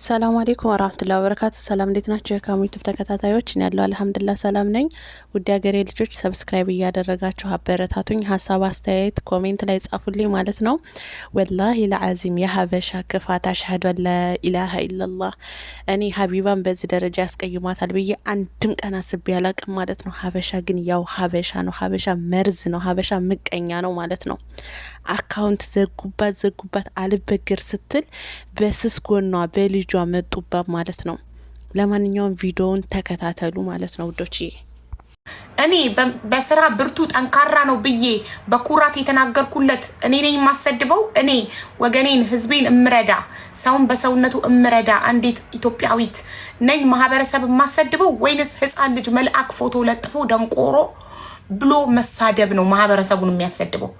ሰላም አለይኩም ወራህመቱላሂ ወበረካቱ። ሰላም እንዴት ናችሁ? የካሙ ዩቲዩብ ተከታታዮች እኔ ያለው አልሐምዱሊላህ ሰላም ነኝ። ውድ ሀገሬ ልጆች ሰብስክራይብ እያደረጋችሁ አበረታቱኝ። ሀሳብ አስተያየት ኮሜንት ላይ ጻፉልኝ ማለት ነው። ወላሂ ለዓዚም የሀበሻ ክፋት አሽሀዱ አላ ኢላሀ ኢላላህ። እኔ ሀቢባን በዚህ ደረጃ ያስቀይማታል ብዬ አንድም ቀን አስቤ አላቅም ማለት ነው። ሀበሻ ግን ያው ሀበሻ ነው። ሀበሻ መርዝ ነው። ሀበሻ ምቀኛ ነው ማለት ነው። አካውንት ዘጉባት አልበግር ስትል በስስ ጎኗ በልጇ መጡባት ማለት ነው። ለማንኛውም ቪዲዮውን ተከታተሉ ማለት ነው ውዶች። እኔ በስራ ብርቱ ጠንካራ ነው ብዬ በኩራት የተናገርኩለት እኔ ነኝ የማሰድበው። እኔ ወገኔን ህዝቤን እምረዳ ሰውን በሰውነቱ እምረዳ አንዴት ኢትዮጵያዊት ነኝ ማህበረሰብ የማሰድበው ወይንስ ህፃን ልጅ መልአክ ፎቶ ለጥፎ ደንቆሮ ብሎ መሳደብ ነው ማህበረሰቡን የሚያሰድበው?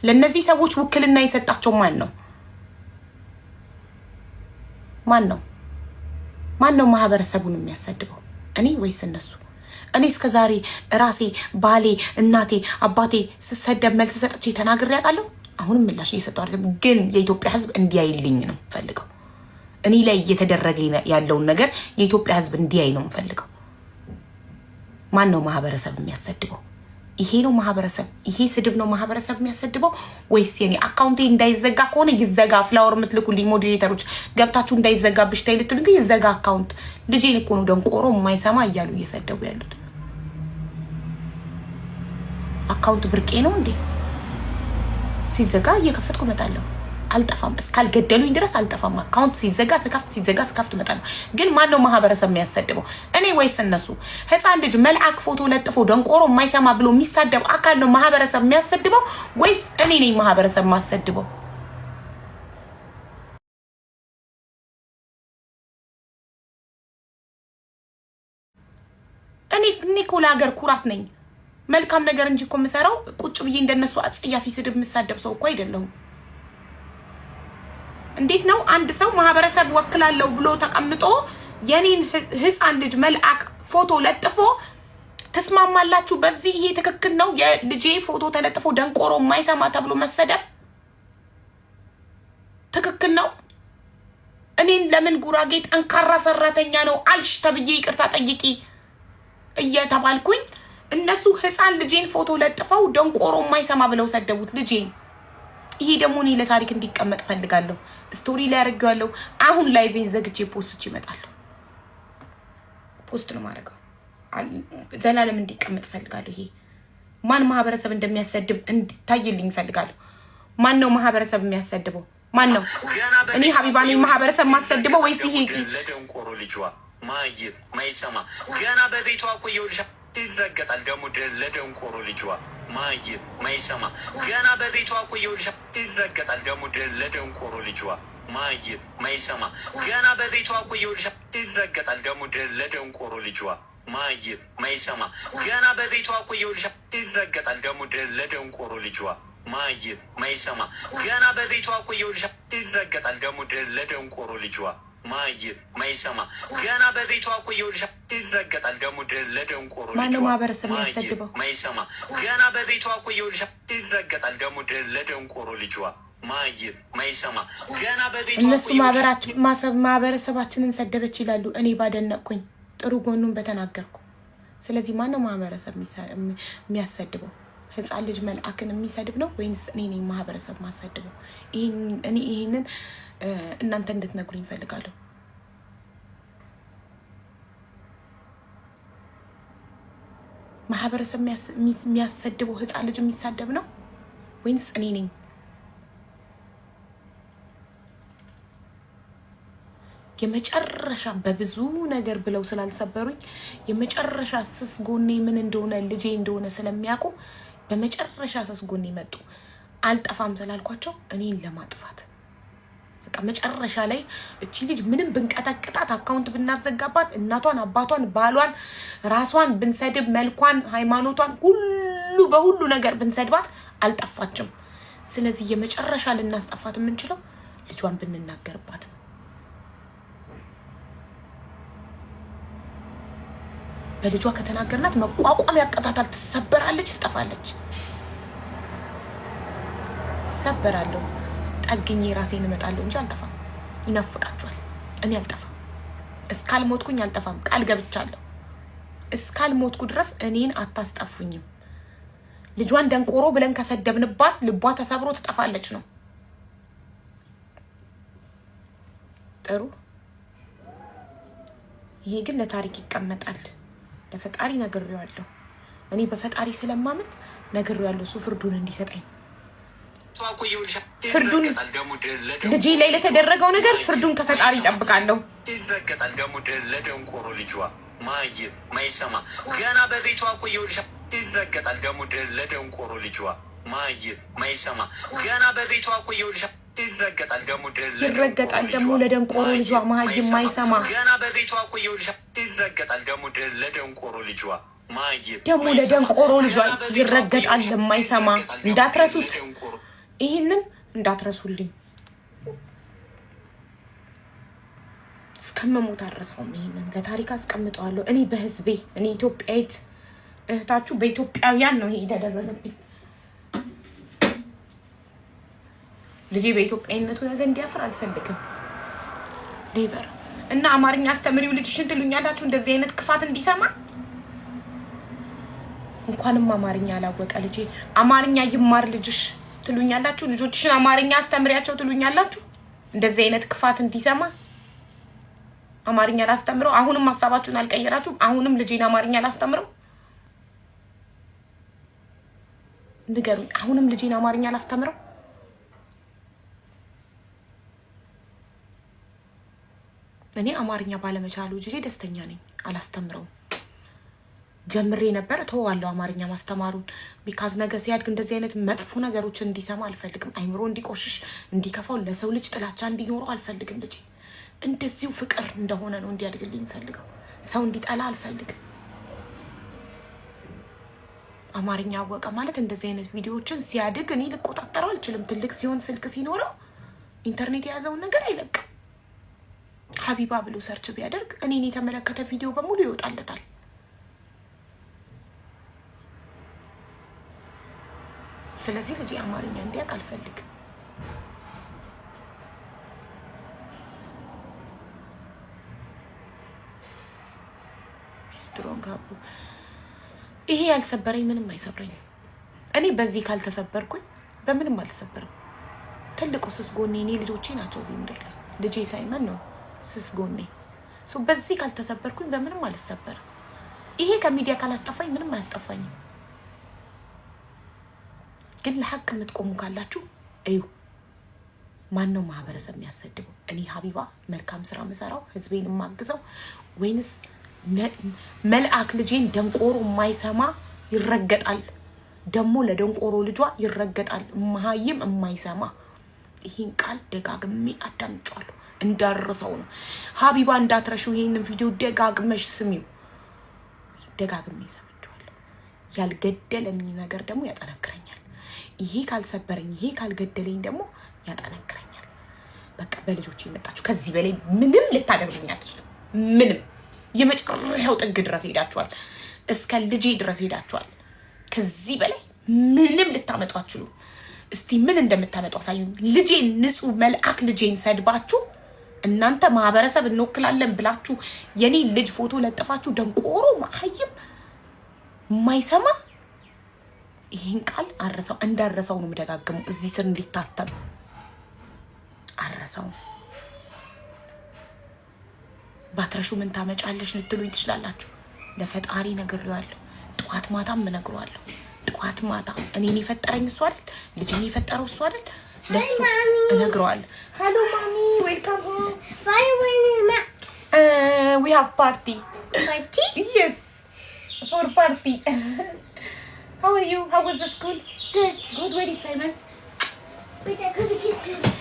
ለነዚህ ሰዎች ውክልና የሰጣቸው ማን ነው? ማን ነው ማህበረሰቡን የሚያሰድበው? እኔ ወይስ እነሱ? እኔ እስከዛሬ ራሴ ባሌ እናቴ አባቴ ስሰደብ መልስ ሰጥቼ ተናግሬ ያውቃለሁ? አሁንም ምላሽ እየሰጠው አይደለም። ግን የኢትዮጵያ ህዝብ እንዲያይልኝ ነው የምፈልገው። እኔ ላይ እየተደረገ ያለውን ነገር የኢትዮጵያ ህዝብ እንዲያይ ነው የምፈልገው። ማን ነው ማህበረሰብ የሚያሰድበው? ይሄ ነው ማህበረሰብ? ይሄ ስድብ ነው ማህበረሰብ የሚያሰድበው? ወይስ የኔ አካውንቴ እንዳይዘጋ ከሆነ ይዘጋ? ፍላወር የምትልኩልኝ ሞዴሬተሮች ገብታችሁ እንዳይዘጋብሽ ተይ ልትሉኝ ይዘጋ አካውንት። ልጄን እኮ ነው ደንቆሮ የማይሰማ እያሉ እየሰደቡ ያሉት። አካውንት ብርቄ ነው እንዴ? ሲዘጋ እየከፈትኩ እመጣለሁ። አልጠፋም። እስካልገደሉኝ ድረስ አልጠፋም። አካውንት ሲዘጋ ስከፍት እመጣለሁ። ግን ማን ነው ማህበረሰብ የሚያሰድበው? እኔ ወይስ እነሱ? ህፃን ልጅ መልአክ ፎቶ ለጥፎ ደንቆሮ የማይሰማ ብሎ የሚሳደብ አካል ነው ማህበረሰብ የሚያሰድበው ወይስ እኔ ነኝ ማህበረሰብ የማሰድበው? እኔ እኮ ለሀገር ኩራት ነኝ። መልካም ነገር እንጂ እኮ የምሰራው ቁጭ ብዬ እንደነሱ አጽያፊ ስድብ የምሳደብ ሰው እኮ አይደለሁም። እንዴት ነው አንድ ሰው ማህበረሰብ ወክላለሁ ብሎ ተቀምጦ የኔን ህፃን ልጅ መልአክ ፎቶ ለጥፎ ተስማማላችሁ? በዚህ ይሄ ትክክል ነው? የልጄ ፎቶ ተለጥፎ ደንቆሮ የማይሰማ ተብሎ መሰደብ ትክክል ነው? እኔን ለምን ጉራጌ ጠንካራ ሰራተኛ ነው አልሽ ተብዬ ይቅርታ ጠይቂ እየተባልኩኝ እነሱ ህፃን ልጄን ፎቶ ለጥፈው ደንቆሮ የማይሰማ ብለው ሰደቡት ልጄን። ይሄ ደግሞ እኔ ለታሪክ እንዲቀመጥ ፈልጋለሁ። ስቶሪ ላይ አድርጌዋለሁ። አሁን ላይቬን ዘግቼ ፖስት ይመጣለሁ። ፖስት ነው ማድረገው። ዘላለም እንዲቀመጥ ፈልጋለሁ። ይሄ ማን ማህበረሰብ እንደሚያሰድብ እንዲታይልኝ ፈልጋለሁ። ማን ነው ማህበረሰብ የሚያሰድበው? ማን ነው? እኔ ሀቢባ ነኝ ማህበረሰብ ማሰድበው ወይስ ይሄ ለደንቆሮ ልጅዋ ማይሰማ ገና በቤቷ እኮ ይኸውልሽ ይረገጣል። ደግሞ ለደንቆሮ ልጅዋ ማይሰማ ገና በቤቷ እኮ ይኸውልሽ ይረገጣል። ደግሞ ለደንቆሮ ልጅዋ ማይሰማ ገና በቤቷ እኮ ይኸውልሽ ይረገጣል። ደግሞ ለደንቆሮ ልጅዋ ማይሰማ ገና በቤቷ እኮ ይኸውልሽ ይረገጣል። ደግሞ ለደንቆሮ ልጅዋ ማይሰማ ገና በቤቷ እኮ ይኸውልሽ ይረገጣል። ደግሞ ለደንቆሮ ልጅዋ ማይሰማ ገና በቤቷ እኮ ይኸውልሽ ይረገጣል። ደግሞ ለደንቆሮ ልጅዋ ማይሰማ ገና በቤቷ እኮ ይኸውልሽ ይረገጣል። ደግሞ ለደንቆሮ ልጅዋ ማይሰማ ገና በቤቷ እነሱ ማህበረሰባችንን ሰደበች ይላሉ። እኔ ባደነቅኩኝ ጥሩ ጎኑን በተናገርኩ። ስለዚህ ማነው ማህበረሰብ የሚያሰድበው? ህፃን ልጅ መልአክን የሚሰድብ ነው ወይንስ እኔ ነኝ ማህበረሰብ ማሰድበው? ይህንን እናንተ እንድትነግሩኝ እፈልጋለሁ። ማህበረሰብ የሚያሰድበው ህፃን ልጅ የሚሳደብ ነው ወይንስ እኔ ነኝ? የመጨረሻ በብዙ ነገር ብለው ስላልሰበሩኝ የመጨረሻ ስስ ጎኔ ምን እንደሆነ ልጄ እንደሆነ ስለሚያውቁ በመጨረሻ ስስ ጎኔ መጡ። አልጠፋም ስላልኳቸው እኔን ለማጥፋት በቃ መጨረሻ ላይ እቺ ልጅ ምንም ብንቀጠቅጣት አካውንት ብናዘጋባት እናቷን አባቷን ባሏን ራሷን ብንሰድብ መልኳን ሃይማኖቷን ሁሉ በሁሉ ነገር ብንሰድባት አልጠፋችም። ስለዚህ የመጨረሻ ልናስጠፋት የምንችለው ልጇን ብንናገርባት ነው። በልጇ ከተናገርናት መቋቋም ያቀታታል። ትሰበራለች፣ ትጠፋለች። ሰበራለሁ ጠግኜ ራሴን እመጣለሁ እንጂ አልጠፋም። ይናፍቃችኋል። እኔ አልጠፋም። እስካልሞትኩኝ አልጠፋም። ቃል ገብቻለሁ። እስካልሞትኩ ድረስ እኔን አታስጠፉኝም። ልጇን ደንቆሮ ብለን ከሰደብንባት ልቧ ተሰብሮ ትጠፋለች ነው። ጥሩ። ይሄ ግን ለታሪክ ይቀመጣል። ለፈጣሪ ነግሬዋለሁ። እኔ በፈጣሪ ስለማምን ነግሬዋለሁ። እሱ ፍርዱን እንዲሰጠኝ። ፍርዱን ልጄ ላይ ለተደረገው ነገር ፍርዱን ከፈጣሪ ይጠብቃለሁ። ይረገጣል ደግሞ ለደንቆሮ ልጇ ማይም ማይሰማ ገና በቤቷ ቆየውልሽ። ይረገጣል ደግሞ ለደንቆሮ ልጇ ማይም ማይሰማ ገና በቤቷ ቆየውልሽ። ይረገጣል ደግሞ ለደንቆሮ ልጇ ማይም ማይሰማ ገና በቤቷ ቆየውልሽ። ይረገጣል ደግሞ ለደንቆሮ ልጇ ማይም ደግሞ ለደንቆሮ ልጇ ይረገጣል ለማይሰማ። እንዳትረሱት፣ ይህንን እንዳትረሱልኝ። እስከመሞት አድረሰውም። ይሄንን ለታሪክ አስቀምጠዋለሁ። እኔ በህዝቤ እኔ ኢትዮጵያዊት እህታችሁ በኢትዮጵያውያን ነው ይሄ የተደረገብኝ። ልጄ በኢትዮጵያዊነቱ ነገር እንዲያፍር አልፈልግም። ዴቨር እና አማርኛ አስተምሪው ልጅሽን ትሉኛላችሁ። እንደዚህ አይነት ክፋት እንዲሰማ እንኳንም አማርኛ አላወቀ ልጄ አማርኛ ይማር ልጅሽ ትሉኛላችሁ። ልጆችሽን አማርኛ አስተምሪያቸው ትሉኛላችሁ። እንደዚህ አይነት ክፋት እንዲሰማ አማርኛ ላስተምረው። አሁንም ሀሳባችሁን አልቀየራችሁም። አሁንም ልጄን አማርኛ ላስተምረው ንገሩኝ። አሁንም ልጄን አማርኛ ላስተምረው። እኔ አማርኛ ባለመቻሉ ልጄ ደስተኛ ነኝ። አላስተምረውም። ጀምሬ ነበር ተዋለው አማርኛ ማስተማሩን። ቢካዝ ነገ ሲያድግ እንደዚህ አይነት መጥፎ ነገሮችን እንዲሰማ አልፈልግም። አይምሮ እንዲቆሽሽ፣ እንዲከፋው፣ ለሰው ልጅ ጥላቻ እንዲኖረው አልፈልግም። ልጄ እንደዚሁ ፍቅር እንደሆነ ነው እንዲያድግልኝ የምፈልገው። ሰው እንዲጠላ አልፈልግም። አማርኛ አወቀ ማለት እንደዚህ አይነት ቪዲዮዎችን ሲያድግ እኔ ልቆጣጠረው አልችልም። ትልቅ ሲሆን ስልክ ሲኖረው ኢንተርኔት የያዘውን ነገር አይለቅም። ሀቢባ ብሎ ሰርች ቢያደርግ እኔን የተመለከተ ቪዲዮ በሙሉ ይወጣለታል። ስለዚህ ልጄ አማርኛ እንዲያውቅ አልፈልግም። ስትሮንግ አቡ ይሄ ያልሰበረኝ ምንም አይሰብረኝም። እኔ በዚህ ካልተሰበርኩኝ በምንም አልሰበርም። ትልቁ ስስ ጎኔ እኔ ልጆቼ ናቸው። እዚህ ምድር ላይ ልጄ ሳይመን ነው ስስ ጎኔ። በዚህ ካልተሰበርኩኝ በምንም አልሰበርም። ይሄ ከሚዲያ ካላስጠፋኝ ምንም አያስጠፋኝም። ግን ለሐቅ የምትቆሙ ካላችሁ እዩ። ማን ነው ማህበረሰብ የሚያሰድበው? እኔ ሀቢባ መልካም ስራ ምሰራው ህዝቤን የማግዘው ወይንስ መልአክ ልጄን ደንቆሮ የማይሰማ ይረገጣል፣ ደግሞ ለደንቆሮ ልጇ ይረገጣል መሀይም የማይሰማ? ይሄን ቃል ደጋግሜ አዳምጫለሁ እንዳረሰው ነው። ሀቢባ እንዳትረሹ ይሄንን ቪዲዮ ደጋግመሽ ስሚው። ደጋግሜ ሰምቼዋለሁ። ያልገደለኝ ነገር ደግሞ ያጠነክረኛል። ይሄ ካልሰበረኝ፣ ይሄ ካልገደለኝ ደግሞ ያጠነክረኛል። በቃ በልጆች የመጣችሁ ከዚህ በላይ ምንም ልታደርጉኝ አትችሉም። ምንም የመጨረሻው ጥግ ድረስ ሄዳችኋል። እስከ ልጄ ድረስ ሄዳችኋል። ከዚህ በላይ ምንም ልታመጡ አትችሉም። እስቲ ምን እንደምታመጡ አሳዩኝ። ልጄን ንጹህ መልአክ ልጄን ሰድባችሁ እናንተ ማህበረሰብ እንወክላለን ብላችሁ የኔ ልጅ ፎቶ ለጥፋችሁ ደንቆሮ መሀይም የማይሰማ ይሄን ቃል አረሰው እንዳረሰው ነው የምደጋግመው። እዚህ ስር እንዲታተም አረሰው። ባትረሹ ምን ታመጫለሽ ልትሉኝ ትችላላችሁ። ለፈጣሪ ነግሬዋለሁ። ጠዋት ማታም እነግረዋለሁ። ጠዋት ማታ እኔን የፈጠረኝ እሱ አይደል? ልጄን የፈጠረው እሱ አይደል? ለሱ እነግረዋለሁ። ሄሎ ማሚ ዌልካም ሆም። Why were you Max? We have party. Party? Yes. For party. How are you? How was the school? Good. Good. Where is Simon? Wait, I gotta get this.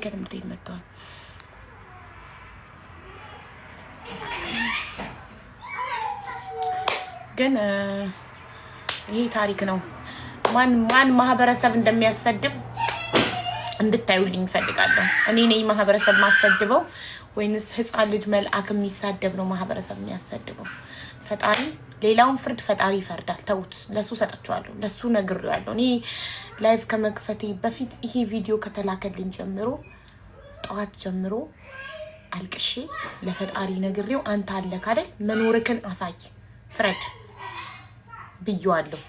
Get him መጥቷል። ግን ይሄ ታሪክ ነው። ማን ማህበረሰብ እንደሚያሰድብ እንድታዩልኝ እፈልጋለሁ። እኔ ነኝ ማህበረሰብ ማሰድበው ወይንስ ህፃን ልጅ መልአክ የሚሳደብ ነው ማህበረሰብ የሚያሰድበው? ፈጣሪ ሌላውን ፍርድ ፈጣሪ ይፈርዳል። ተውት፣ ለሱ ሰጥቼዋለሁ፣ ለሱ ነግሬዋለሁ። እኔ ላይቭ ከመክፈቴ በፊት ይሄ ቪዲዮ ከተላከልኝ ጀምሮ ጠዋት ጀምሮ አልቅሼ ለፈጣሪ ነግሬው አንተ አለክ አይደል መኖርክን አሳይ ፍረድ ብዬዋለሁ።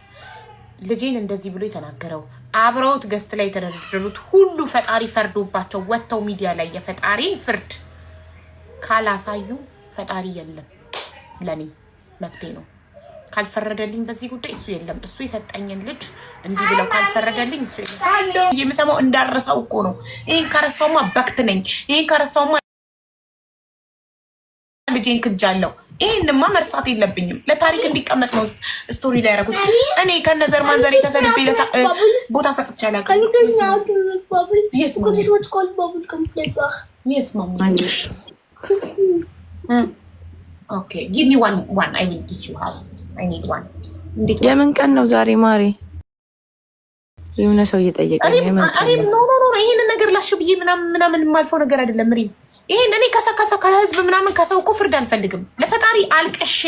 ልጄን እንደዚህ ብሎ የተናገረው አብረውት ገስት ላይ የተደረደሩት ሁሉ ፈጣሪ ፈርዶባቸው ወጥተው ሚዲያ ላይ የፈጣሪን ፍርድ ካላሳዩ ፈጣሪ የለም። ለኔ መብቴ ነው። ካልፈረደልኝ በዚህ ጉዳይ እሱ የለም። እሱ የሰጠኝን ልጅ እንዲህ ብለው ካልፈረደልኝ እሱ የለም። የምሰማው እንዳረሳው እኮ ነው። ይሄን ከረሳውማ በክት ነኝ። ይሄን ከረሳውማ ልጄን ክጃለሁ። ይሄንማ መርሳት የለብኝም። ለታሪክ እንዲቀመጥ ነው ስቶሪ ላይ ያደረኩት። እኔ ከነዘር ማንዘር የተሰልቤ ቦታ ሰጥቼ አላውቅም። Yes, mom. Okay, give me one. I will teach you how. I need one. የምን ቀን ነው ዛሬ ማሪ? የሆነ ሰው እየጠየቀኝ ነው። ኖ ይሄንን ነገር ላሽ ብዬ ምናምን የማልፈው ነገር አይደለም። ሪም ይሄን እኔ ከህዝብ ምናምን ከሰው እኮ ፍርድ አልፈልግም። ለፈጣሪ አልቀሼ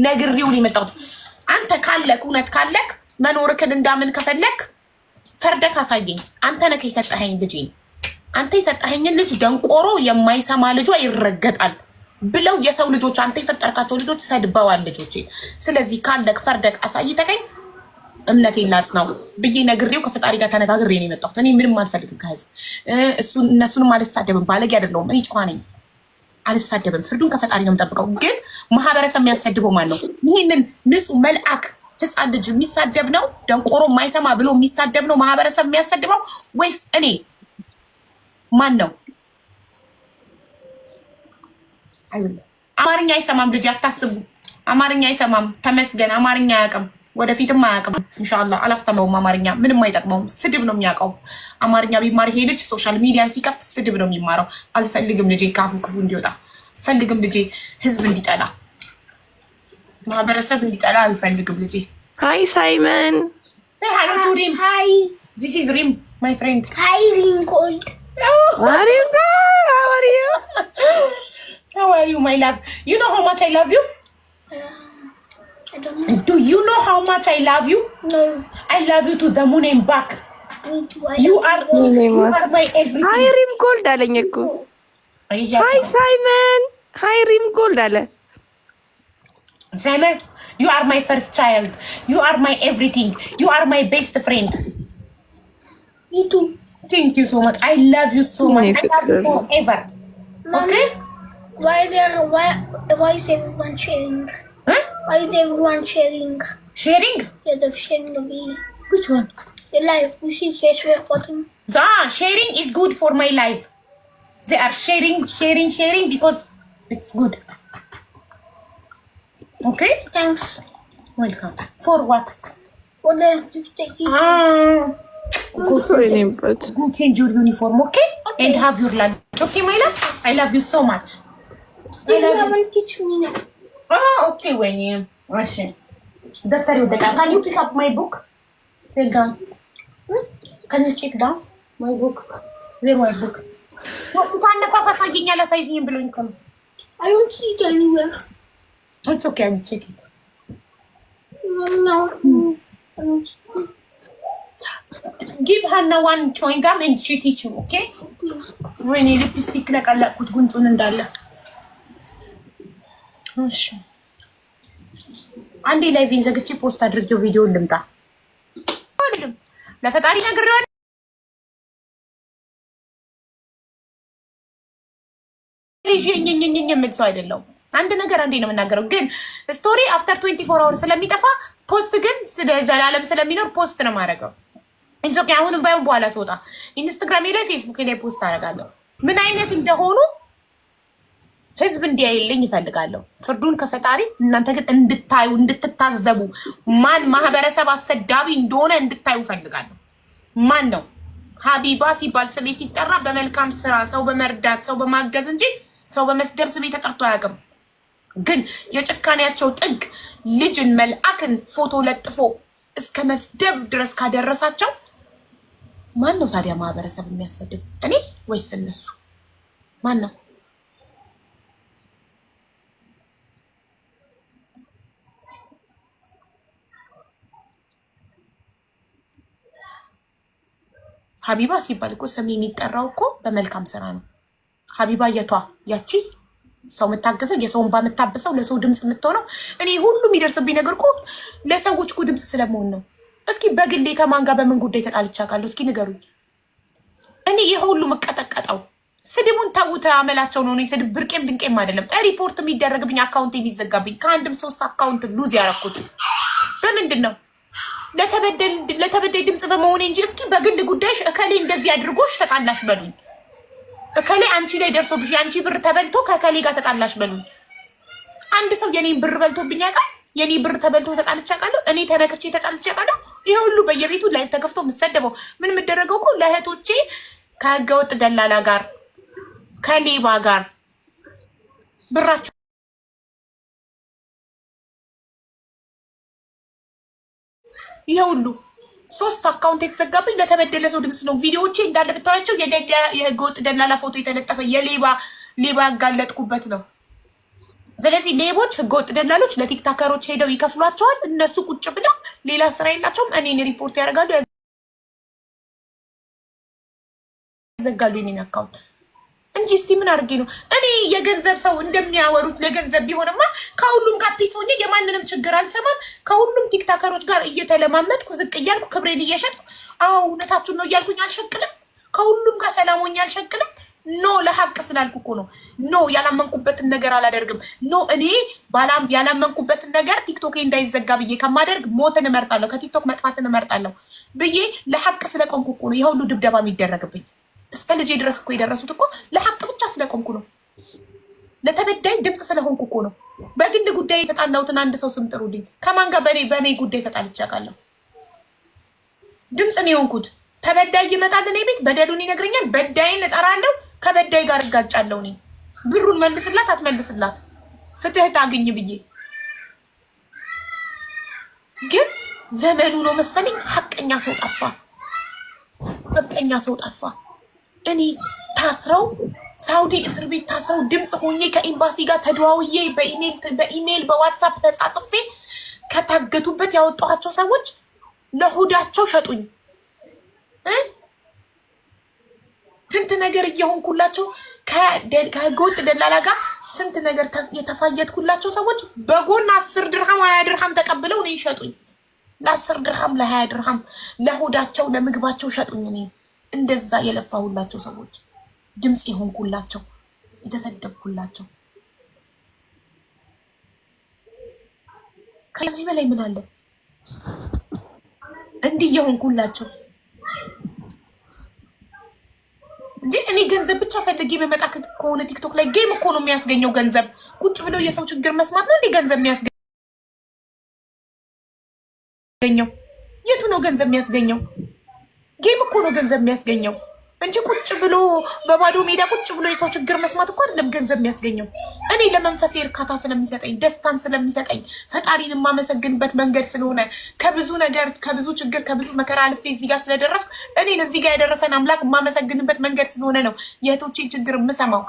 ነግሬው ነው የመጣሁት። አንተ ካለክ እውነት ካለክ መኖርክን እንዳምን ከፈለክ ፈርደክ አሳየኝ። አንተ ነህ የሰጠኸኝ ልጄን። አንተ የሰጠኸኝን ልጅ ደንቆሮ የማይሰማ ልጇ ይረገጣል ብለው የሰው ልጆች አንተ የፈጠርካቸው ልጆች ሰድበዋል ልጆቼ። ስለዚህ ካለክ ፈርደክ አሳይተከኝ እምነቴን ላጽናው ብዬ ነግሬው ከፈጣሪ ጋር ተነጋግሬ ነው የመጣሁት። እኔ ምንም አልፈልግም ከህዝብ እነሱንም አልሳደብም። ባለጌ አይደለሁም። እኔ ጨዋ ነኝ። አልሳደብም። ፍርዱን ከፈጣሪ ነው የምጠብቀው። ግን ማህበረሰብ የሚያሰድበው ማን ነው? ይህንን ንጹህ መልአክ ህፃን ልጅ የሚሳደብ ነው? ደንቆሮ የማይሰማ ብሎ የሚሳደብ ነው ማህበረሰብ የሚያሰድበው ወይስ እኔ? ማን ነው? አማርኛ አይሰማም ልጅ አታስቡ። አማርኛ አይሰማም። ተመስገን። አማርኛ አያውቅም፣ ወደፊትም አያውቅም። ኢንሻአላህ አላስተምረውም። አማርኛ ምንም አይጠቅመውም። ስድብ ነው የሚያውቀው። አማርኛ ቢማር ይሄ ልጅ ሶሻል ሚዲያን ሲከፍት ስድብ ነው የሚማረው። አልፈልግም ልጄ ካፉ ክፉ እንዲወጣ አልፈልግም። ልጄ ህዝብ እንዲጠላ ማህበረሰብ እንዲጠላ አልፈልግም። ልጄ ሃይ ሳይመን ሃይ ቱ ሪም ሃይ ዚስ ኢዝ ሪም ማይ ፍሬንድ Hi, Ring Cold. How are you, my love? You know how much I love you? I don't know. Do you know how much I love you? No. I love you to the moon and back. Me too. You are my everything. ሃይ ሪም ጎልድ አለኝ እኮ። ሃይ ሳይመን ሃይ ሪም ጎልድ አለ። Simon, you are my first child. You are my everything. You are my best friend. Me too. Thank you so much. I love you so much. I love you forever. Mommy, Okay? why is everyone sharing? Huh? Why is everyone sharing? Sharing? Yeah, they're sharing the video. Which one? The live. Which is just recording. Sharing is good for my life. They are sharing because it's good. Okay? Thanks. Welcome. For what? What else do you take? Go change your uniform, okay? And have your lunch. Okay, my love? I love you so much. Still, you haven't teach me now. Okay, when you rushing. Can you pick up my book? Take down. Can you check down my book? Where my book? I don't see it anywhere. It's okay, I will check it. No. I don't see it. Give Hannah one chewing gum and she teach you, okay? Please. When you lipstick like Allah put gunchun ndalla. እሺ አንዴ ላይቪን ዘግቼ ፖስት አድርጌው ቪዲዮ ልምጣ። አይደለም ለፈጣሪ ነግሬዋለሁ። ልጅ ኝኝኝኝ የምል ሰው አይደለሁም። አንድ ነገር አንዴ ነው የምናገረው። ግን ስቶሪ አፍተር 24 አወር ስለሚጠፋ ፖስት ግን ዘላለም ስለሚኖር ፖስት ነው የማደርገው። እንሶ አሁንም ባይሆን በኋላ ስወጣ ኢንስታግራም ላይ ፌስቡክ ላይ ፖስት አደርጋለሁ። ምን አይነት እንደሆኑ ህዝብ እንዲያይልኝ ይፈልጋለሁ። ፍርዱን ከፈጣሪ እናንተ ግን እንድታዩ እንድትታዘቡ ማን ማህበረሰብ አሰዳቢ እንደሆነ እንድታዩ ፈልጋለሁ። ማን ነው ሀቢባ ሲባል ስሜ ሲጠራ በመልካም ስራ ሰው በመርዳት ሰው በማገዝ እንጂ ሰው በመስደብ ስሜ ተጠርቶ አያውቅም። ግን የጭካኔያቸው ጥግ ልጅን መልአክን ፎቶ ለጥፎ እስከ መስደብ ድረስ ካደረሳቸው ማን ነው ታዲያ ማህበረሰብ የሚያሰድብ? እኔ ወይስ እነሱ? ማን ነው? ሀቢባ ሲባል እኮ ስም የሚጠራው እኮ በመልካም ስራ ነው። ሀቢባ የቷ? ያቺ ሰው የምታገሰው የሰውን ባ የምታብሰው ለሰው ድምፅ የምትሆነው። እኔ ሁሉ የሚደርስብኝ ነገር እኮ ለሰዎች እኮ ድምፅ ስለመሆን ነው። እስኪ በግሌ ከማን ጋር በምን ጉዳይ ተጣልቼ አውቃለሁ? እስኪ ንገሩኝ። እኔ ይሄ ሁሉ የምቀጠቀጠው ስድቡን ተዉት፣ አመላቸው ነው። ስድብ ብርቄም ድንቄም አይደለም። ሪፖርት የሚደረግብኝ አካውንት የሚዘጋብኝ ከአንድም 3 አካውንት ሉዝ ያረኩት በምንድን ነው? ለተበዳይ ድምፅ በመሆኔ እንጂ። እስኪ በግል ጉዳይሽ እከሌ እንደዚህ አድርጎሽ ተጣላሽ በሉኝ። እከሌ አንቺ ላይ ደርሶብሽ የአንቺ ብር ተበልቶ ከእከሌ ጋር ተጣላሽ በሉኝ። አንድ ሰው የኔን ብር በልቶብኝ ያውቃል? የኔ ብር ተበልቶ ተጣልቼ አውቃለሁ? እኔ ተነክቼ ተጣልቼ አውቃለሁ? ይሄ ሁሉ በየቤቱ ላይፍ ተከፍቶ የምሰደበው ምን የምደረገው እኮ ለእህቶቼ ከህገወጥ ደላላ ጋር ከሌባ ጋር ብራቸው ይሄ ሁሉ 3 አካውንት የተዘጋብኝ ለተበደለ ሰው ድምፅ ነው። ቪዲዮዎቼ እንዳለ ብታያቸው የህገወጥ ደላላ ፎቶ የተለጠፈ ሌባ ያጋለጥኩበት ነው። ስለዚህ ሌቦች፣ ህገወጥ ደላሎች ለቲክታከሮች ሄደው ይከፍሏቸዋል። እነሱ ቁጭ ብለው ሌላ ስራ የላቸውም። እኔን ሪፖርት ያደርጋሉ፣ ያዘጋሉ የኔን አካውንት እንጂ። እስቲ ምን አድርጌ ነው እኔ የገንዘብ ሰው እንደሚያወሩት? ለገንዘብ ቢሆንማ ከሁሉም ጋር ፒስ ሆኜ የማንንም ችግር አልሰማም። ከሁሉም ቲክታከሮች ጋር እየተለማመጥኩ ዝቅ እያልኩ ክብሬን እየሸጥኩ እውነታችሁን ነው እያልኩኝ አልሸቅልም። ከሁሉም ጋር ሰላም ሆኜ አልሸቅልም። ኖ ለሀቅ ስላልኩ እኮ ነው። ኖ ያላመንኩበትን ነገር አላደርግም። ኖ እኔ ያላመንኩበትን ነገር ቲክቶክ እንዳይዘጋ ብዬ ከማደርግ ሞትን እመርጣለሁ፣ ከቲክቶክ መጥፋትን እመርጣለሁ ብዬ ለሀቅ ስለቆምኩ እኮ ነው የሁሉ ድብደባ የሚደረግብኝ። እስከ ልጄ ድረስ እኮ የደረሱት እኮ ለሀቅ ብቻ ስለቆምኩ ነው። ለተበዳይ ድምፅ ስለሆንኩ እኮ ነው። በግል ጉዳይ የተጣላሁትን አንድ ሰው ስም ጥሩልኝ። ከማን ጋር በእኔ ጉዳይ ተጣልቼ አውቃለሁ? ድምፅ ነው የሆንኩት። ተበዳይ ይመጣል እኔ ቤት፣ በደሉን ይነግረኛል። በዳይን እጠራለሁ፣ ከበዳይ ጋር እጋጫለሁ። እኔ ብሩን መልስላት አትመልስላት ፍትህ ታግኝ ብዬ። ግን ዘመኑ ነው መሰለኝ ሀቀኛ ሰው ጠፋ፣ ሀቀኛ ሰው ጠፋ። እኔ ታስረው ሳውዲ እስር ቤት ታስረው ድምፅ ሆኜ ከኤምባሲ ጋር ተደዋውዬ በኢሜል በዋትሳፕ ተጻጽፌ ከታገቱበት ያወጣኋቸው ሰዎች ለሆዳቸው ሸጡኝ። ስንት ነገር እየሆንኩላቸው ከህገወጥ ደላላ ጋር ስንት ነገር የተፋየትኩላቸው ሰዎች በጎን 10 ድርሃም 20 ድርሃም ተቀብለው ነው ይሸጡኝ። ለ10 ድርሃም ለ20 ድርሃም ለሆዳቸው ለምግባቸው ሸጡኝ። እኔ እንደዛ የለፋሁላቸው ሰዎች፣ ድምፅ የሆንኩላቸው፣ የተሰደብኩላቸው። ከዚህ በላይ ምን አለ? እንዲህ የሆንኩላቸው እንዴ! እኔ ገንዘብ ብቻ ፈልጌ በመጣ ከሆነ ቲክቶክ ላይ ጌም እኮ ነው የሚያስገኘው ገንዘብ። ቁጭ ብለው የሰው ችግር መስማት ነው እንዴ ገንዘብ የሚያስገኘው? የቱ ነው ገንዘብ የሚያስገኘው? ጌም እኮ ነው ገንዘብ የሚያስገኘው እንጂ ቁጭ ብሎ በባዶ ሜዳ ቁጭ ብሎ የሰው ችግር መስማት እኮ አይደለም ገንዘብ የሚያስገኘው። እኔ ለመንፈሴ እርካታ ስለሚሰጠኝ፣ ደስታን ስለሚሰጠኝ፣ ፈጣሪን የማመሰግንበት መንገድ ስለሆነ ከብዙ ነገር ከብዙ ችግር ከብዙ መከራ አልፌ እዚህ ጋር ስለደረስኩ እኔን እዚህ ጋር ያደረሰን አምላክ የማመሰግንበት መንገድ ስለሆነ ነው የእህቶቼን ችግር የምሰማው።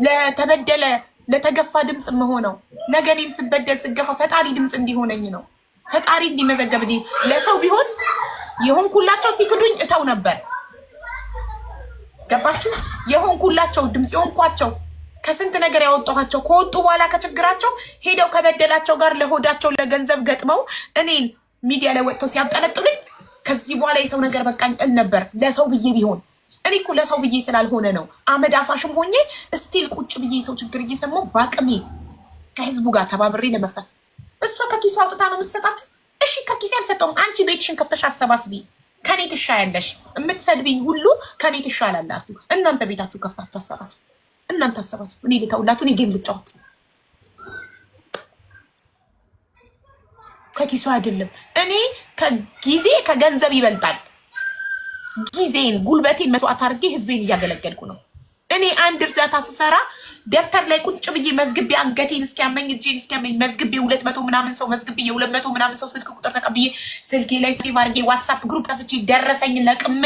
ለተበደለ ለተገፋ ድምፅ የምሆነው ነገ እኔም ስበደል ስገፋ ፈጣሪ ድምፅ እንዲሆነኝ ነው። ፈጣሪ እንዲመዘገብልኝ። ለሰው ቢሆን የሆንኩላቸው ሲክዱኝ እተው ነበር። ገባችሁ? የሆንኩላቸው ድምፅ የሆንኳቸው ከስንት ነገር ያወጣኋቸው ከወጡ በኋላ ከችግራቸው ሄደው ከበደላቸው ጋር ለሆዳቸው ለገንዘብ ገጥመው እኔን ሚዲያ ላይ ወጥተው ሲያብጠለጥሉኝ ከዚህ በኋላ የሰው ነገር በቃኝ እል ነበር። ለሰው ብዬ ቢሆን እኔ እኮ ለሰው ብዬ ስላልሆነ ነው አመድ አፋሽም ሆኜ እስቲል ቁጭ ብዬ የሰው ችግር እየሰማሁ በአቅሜ ከህዝቡ ጋር ተባብሬ ለመፍታት። እሷ ከኪሱ አውጥታ ነው የምትሰጣችሁ። እሺ ከኪሴ አልሰጠውም። አንቺ ቤትሽን ከፍተሽ አሰባስቢ፣ ከኔ ትሻያለሽ። የምትሰድብኝ ሁሉ ከኔ ትሻላላችሁ። እናንተ ቤታችሁ ከፍታችሁ አሰባስቡ። እናንተ አሰባስቡ። እኔ ልተውላችሁ። እኔ ጌም ልጫወት። ከኪሱ አይደለም። እኔ ከጊዜ ከገንዘብ ይበልጣል። ጊዜን ጉልበቴን መስዋዕት አድርጌ ህዝቤን እያገለገልኩ ነው። እኔ አንድ እርዳታ ስሰራ ደብተር ላይ ቁጭ ብዬ መዝግቤ አንገቴን እስኪያመኝ እጄን እስኪያመኝ መዝግቤ 200 ምናምን ሰው መዝግቤ የ200 ምናምን ሰው ስልክ ቁጥር ተቀብዬ ስልኬ ላይ ሴቭ አድርጌ ዋትሳፕ ግሩፕ ከፍቼ ደረሰኝ ለቅሜ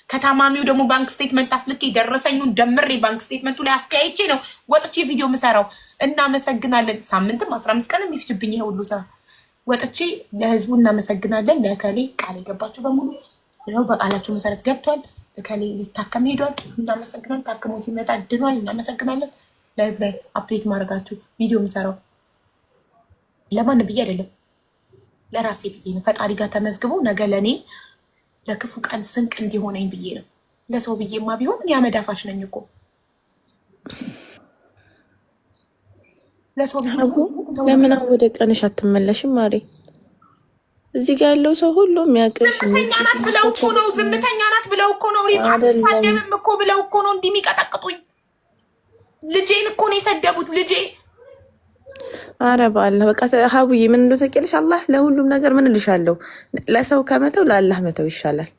ከታማሚው ደግሞ ባንክ ስቴትመንት አስልኬ ደረሰኙን ደምሬ ባንክ ስቴትመንቱ ላይ አስተያይቼ ነው ወጥቼ ቪዲዮ ምሰራው። እናመሰግናለን። ሳምንትም 15 ቀን የሚፍጅብኝ ይሄ ሁሉ ስራ ወጥቼ ለህዝቡ እናመሰግናለን። ለከሌ ቃል የገባችሁ በሙሉ ይኸው በቃላችሁ መሰረት ገብቷል። ከሌ ሊታከም ሄዷል። እናመሰግናለን። ታክሞ ሲመጣ ድኗል። እናመሰግናለን። ላይቭ ላይ አፕዴት ማድረጋችሁ ቪዲዮ ምሰራው ለማን ብዬ አይደለም፣ ለራሴ ብዬ ነው። ፈጣሪ ጋር ተመዝግቦ ነገ ለእኔ ለክፉ ቀን ስንቅ እንዲሆነኝ ብዬ ነው። ለሰው ብዬማ ቢሆን እኔ አመዳፋሽ ነኝ እኮ ለሰው ብዬ። ለምን ወደ ቀንሽ አትመለሽም ማሬ? እዚህ ጋር ያለው ሰው ሁሉ የሚያውቅሽ ዝምተኛ ናት ብለው እኮ ነው። ዝምተኛ ናት ብለው እኮ ነው። አትሳደብም እኮ ብለው እኮ ነው እንዲህ የሚቀጠቅጡኝ። ልጄን እኮ ነው የሰደቡት። ልጄ አረ በአላህ በቃ ሀቡዬ ምን እንደው ተቀልሽ አላህ ለሁሉም ነገር ምን እልሻለሁ፣ ለሰው ከመተው ለአላህ መተው ይሻላል።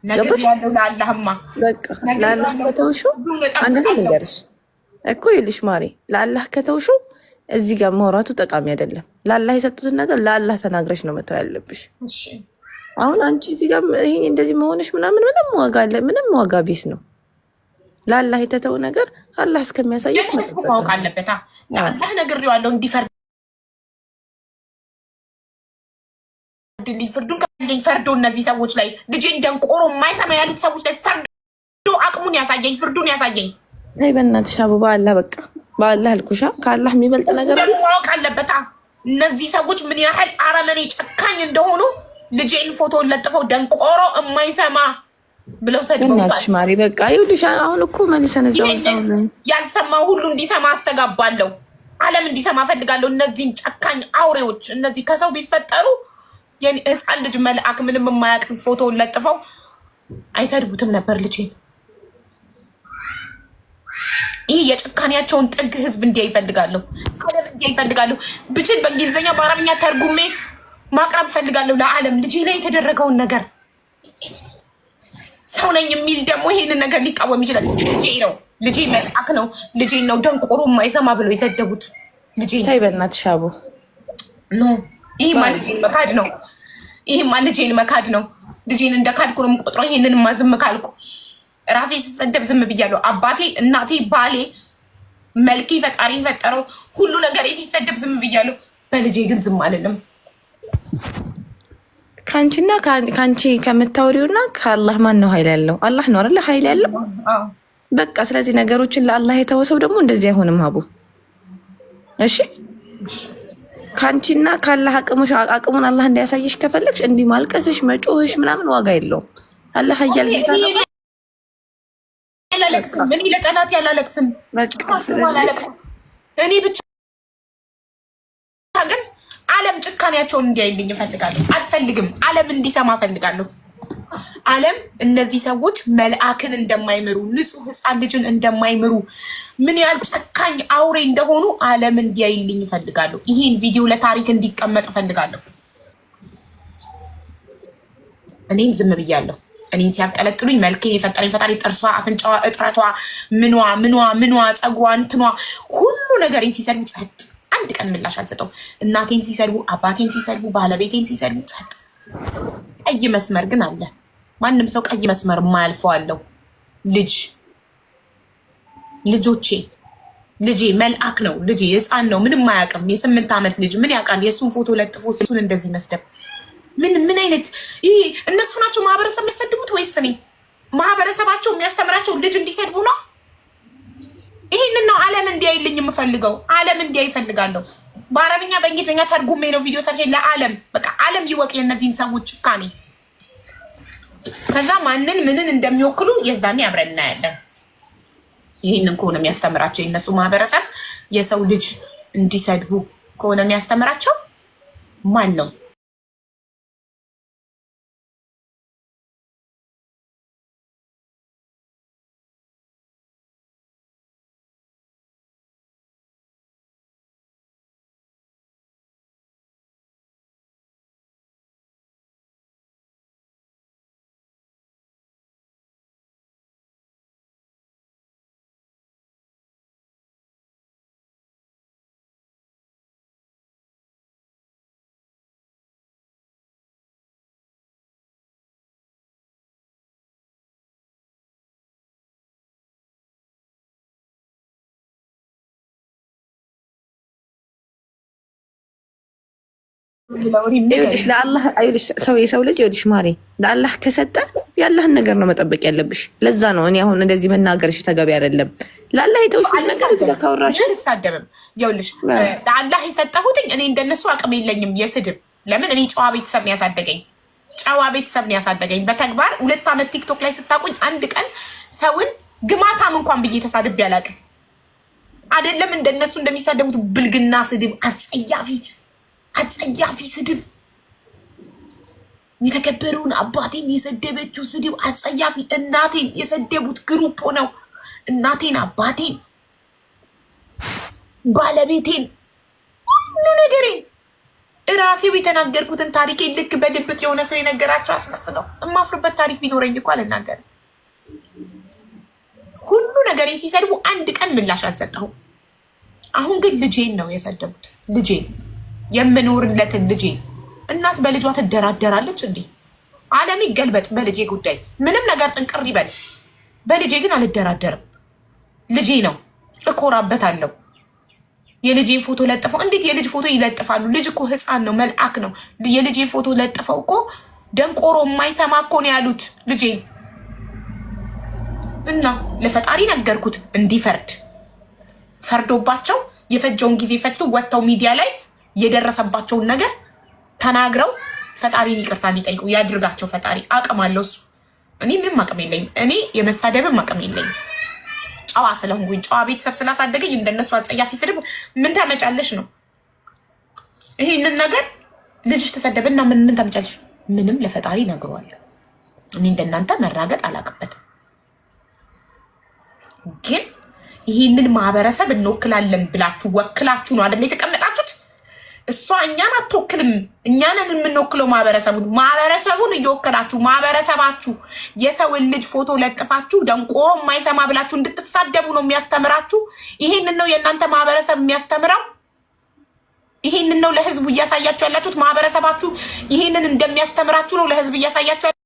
ነገር ያለው ለአላህማ በቃ ለአላህ ከተውሽው አንድ ነገርሽ እኮ ይልሽ ማሬ፣ ለአላህ ከተውሽው እዚህ ጋር ማውራቱ ጠቃሚ አይደለም። ለአላህ የሰጡትን ነገር ለአላህ ተናግረሽ ነው መተው ያለብሽ። አሁን አንቺ እዚህ ጋር ይሄ እንደዚህ መሆንሽ ምናምን ምንም ዋጋ አለ? ምንም ዋጋ ቢስ ነው። ለአላህ የተተው ነገር አላህ እስከሚያሳየሽ ማወቅ አለበት። ለአላህ ነግሬዋለሁ እንዲፈርድልኝ ፍርዱን ካገኝ ፈርዶ እነዚህ ሰዎች ላይ ልጄን ደንቆሮ የማይሰማ ያሉት ሰዎች ላይ ፈርዶ አቅሙን ያሳየኝ፣ ፍርዱን ያሳየኝ። አይ በእናትሽ አቡ በአላህ በቃ በአላህ አልኩሻ። ከአላህ የሚበልጥ ነገር ደግሞ ማወቅ አለበት። እነዚህ ሰዎች ምን ያህል አረመኔ ጨካኝ እንደሆኑ ልጄን ፎቶን ለጥፈው ደንቆሮ የማይሰማ ብለው ሰድበውታል። ማሪ በቃ ይኸውልሽ አሁን እኮ መልሰን እዛው ያልሰማው ሁሉ እንዲሰማ አስተጋባለሁ። ዓለም እንዲሰማ ፈልጋለሁ። እነዚህን ጨካኝ አውሬዎች እነዚህ ከሰው ቢፈጠሩ የህፃን ልጅ መልአክ ምንም የማያውቅ ፎቶውን ለጥፈው አይሰድቡትም ነበር ልጄን። ይህ የጭካኔያቸውን ጥግ ህዝብ እንዲያ ይፈልጋለሁ፣ ዓለም እንዲያ ይፈልጋለሁ። ብችል በእንግሊዝኛ በአረብኛ ተርጉሜ ማቅረብ ፈልጋለሁ ለዓለም ልጄ ላይ የተደረገውን ነገር። ሰው ነኝ የሚል ደግሞ ይሄንን ነገር ሊቃወም ይችላል። ልጄ ነው፣ ልጄ መልአክ ነው፣ ልጄ ነው ደንቆሮ የማይሰማ ብለው የሰደቡት ልጄ ነው። ታይ በእናትሽ አቡ ኖ፣ ይሄማ ልጄን መካድ ነው። ይሄማ ልጄን መካድ ነው። ልጄን እንደ ካድኩ ነው የምቆጥረው። ይሄንን ዝም ካልኩ ራሴ ስሰደብ ዝም ብያለሁ። አባቴ፣ እናቴ፣ ባሌ፣ መልኬ፣ ፈጣሪ የፈጠረው ሁሉ ነገር ሲሰደብ ዝም ብያለሁ። በልጄ ግን ዝም አልልም። ከአንቺና ከአንቺ ከምታወሪውና ከአላህ ማን ነው ኃይል ያለው? አላህ ነው አይደለ ኃይል ያለው። በቃ ስለዚህ ነገሮችን ለአላህ የተወሰው ደግሞ እንደዚህ አይሆንም አቡ። እሺ ከአንቺና ከአላህ አቅሙን አላህ እንዲያሳይሽ ከፈለግሽ እንዲህ ማልቀስሽ መጮህሽ ምናምን ዋጋ የለውም። አላህ ኃያል ጌታ ነው። እኔ ለጠላት ያላለቅስም እኔ ብቻ ግን ዓለም ጭካኔያቸውን እንዲያይልኝ እፈልጋለሁ። አልፈልግም ዓለም እንዲሰማ እፈልጋለሁ። ዓለም እነዚህ ሰዎች መልአክን እንደማይምሩ ንጹህ ህፃን ልጅን እንደማይምሩ ምን ያህል ጨካኝ አውሬ እንደሆኑ ዓለም እንዲያይልኝ እፈልጋለሁ። ይህን ቪዲዮ ለታሪክ እንዲቀመጥ እፈልጋለሁ። እኔም ዝም ብያለሁ። እኔን ሲያብጠለጥሉኝ መልኬን የፈጠረኝ ፈጣሪ ጥርሷ፣ አፍንጫዋ፣ እጥረቷ፣ ምኗ ፀጉሯ፣ እንትኗ ሁሉ ነገሬን ሲሰድቡ ጸጥ። አንድ ቀን ምላሽ አልሰጠው። እናቴን ሲሰድቡ፣ አባቴን ሲሰድቡ፣ ባለቤቴን ሲሰድቡ ጸጥ። ቀይ መስመር ግን አለ። ማንም ሰው ቀይ መስመር የማያልፈው አለው። ልጄ መልአክ ነው። ልጄ ህፃን ነው፣ ምንም አያውቅም። የ8 ዓመት ልጅ ምን ያውቃል? የእሱን ፎቶ ለጥፎ እሱን እንደዚህ መስደብ ምን አይነት ይሄ? እነሱ ናቸው ማህበረሰብ የሚሰድቡት ወይስ እኔ? ማህበረሰባቸው የሚያስተምራቸው ልጅ እንዲሰድቡ ነው? ይህንን ነው ዓለም እንዲያይልኝ የምፈልገው። ዓለም እንዲያይ ይፈልጋለሁ። በአረብኛ በእንግሊዝኛ ተርጉሜ ነው ቪዲዮ ሰርቼ ለዓለም በቃ ዓለም ይወቅ የእነዚህን ሰዎች ጭካኔ። ከዛ ማንን ምንን እንደሚወክሉ የዛኔ አብረን እናያለን። ይህንን ከሆነ የሚያስተምራቸው የእነሱ ማህበረሰብ የሰው ልጅ እንዲሰድቡ ከሆነ የሚያስተምራቸው ማን ነው? ይኸውልሽ ለአላህ አይልሽ የሰው ልጅ ይኸውልሽ ማሬ ለአላህ ከሰጠ ያላህን ነገር ነው መጠበቅ ያለብሽ። ለዛ ነው እኔ አሁን እንደዚህ መናገርሽ ተገቢ አይደለም። ለአላህ የተውሽ ነገር እዚህ ጋር ካወራሽ አልሳደብም። ይኸውልሽ ለአላህ የሰጠሁትኝ እኔ እንደነሱ አቅም የለኝም የስድብ። ለምን እኔ ጨዋ ቤተሰብ ነው ያሳደገኝ። ጨዋ ቤተሰብ ነው ያሳደገኝ በተግባር 2 ዓመት ቲክቶክ ላይ ስታቁኝ አንድ ቀን ሰውን ግማታም እንኳን ብዬ ተሳድቤ አላውቅም። አይደለም እንደነሱ እንደሚሳደቡት ብልግና ስድብ፣ አጸያፊ ስድብ፣ የተከበረውን አባቴን የሰደበችው ስድብ አጸያፊ። እናቴን የሰደቡት ግሩፕ ሆነው እናቴን፣ አባቴን፣ ባለቤቴን፣ ሁሉ ነገሬን እራሴው የተናገርኩትን ታሪኬን ልክ በድብቅ የሆነ ሰው የነገራቸው አስመስለው እማፍርበት ታሪክ ቢኖረኝ እኮ አልናገርም። ሁሉ ነገሬን ሲሰድቡ አንድ ቀን ምላሽ አልሰጠሁም። አሁን ግን ልጄን ነው የሰደቡት። ልጄን የምኖርለትን ልጄን። እናት በልጇ ትደራደራለች እንዴ? ዓለም ይገልበጥ በልጄ ጉዳይ ምንም ነገር ጥንቅር ይበል። በልጄ ግን አልደራደርም። ልጄ ነው፣ እኮራበታለሁ። የልጄን ፎቶ ለጥፈው እንዴት የልጅ ፎቶ ይለጥፋሉ? ልጅ እኮ ሕፃን ነው፣ መልአክ ነው። የልጄን ፎቶ ለጥፈው እኮ ደንቆሮ የማይሰማ እኮ ነው ያሉት ልጄን። እና ለፈጣሪ ነገርኩት እንዲፈርድ። ፈርዶባቸው የፈጀውን ጊዜ ፈጅቶ ወጥተው ሚዲያ ላይ የደረሰባቸውን ነገር ተናግረው ፈጣሪን ይቅርታ እንዲጠይቁ ያድርጋቸው። ፈጣሪ አቅም አለው እሱ። እኔ ምንም አቅም የለኝም። እኔ የመሳደብም አቅም የለኝም። ጨዋ ስለሆንኩኝ ጨዋ ቤተሰብ ስላሳደገኝ እንደነሱ አጸያፊ ስድብ ምን ታመጫለሽ ነው። ይሄንን ነገር ልጅሽ ተሰደበና ምን ታመጫለሽ? ምንም ለፈጣሪ ነግሯለሁ። እኔ እንደናንተ መራገጥ አላቅበትም። ግን ይህንን ማህበረሰብ እንወክላለን ብላችሁ ወክላችሁ ነው አይደል የተቀመጣችሁት? እሷ እኛን አትወክልም። እኛንን የምንወክለው ማህበረሰቡን እየወከላችሁ ማህበረሰባችሁ የሰውን ልጅ ፎቶ ለጥፋችሁ ደንቆሮ የማይሰማ ብላችሁ እንድትሳደቡ ነው የሚያስተምራችሁ። ይሄንን ነው የእናንተ ማህበረሰብ የሚያስተምረው። ይሄንን ነው ለህዝቡ እያሳያችሁ ያላችሁት። ማህበረሰባችሁ ይሄንን እንደሚያስተምራችሁ ነው ለህዝብ እያሳያችሁ